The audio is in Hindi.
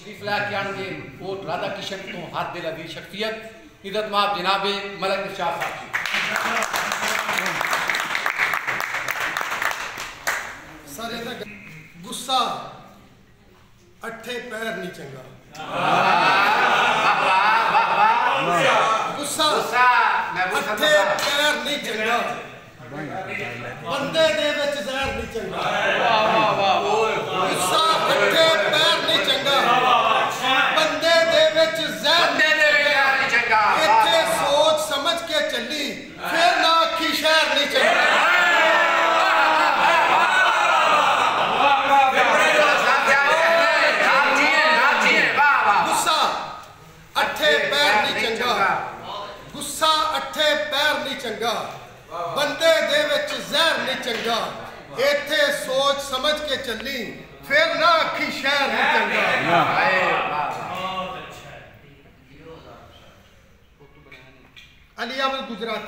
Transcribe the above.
तशरीफ लाके आएंगे कोट राधा किशन तो हाथ दिल अभी शख्सियत इज्जत माब जनाबे मलक शाह साहब गुस्सा अठे पैर नहीं चंगा गुस्सा अठे पैर नहीं चंगा बंदे दे विच जहर नहीं चंगा गुस्सा अठे पैर नहीं चंगा बंदे दे विच जहर नहीं चंगा इत्थे सोच समझ के चली फिर ना आखी शहर नहीं चंगा गुस्सा अठे पैर नहीं चंगा बंदे दे विच जहर नहीं चंगा इत्थे सोच समझ के चली फिर ना आखी शहर नहीं चंगा। अली अहमद गुजराती।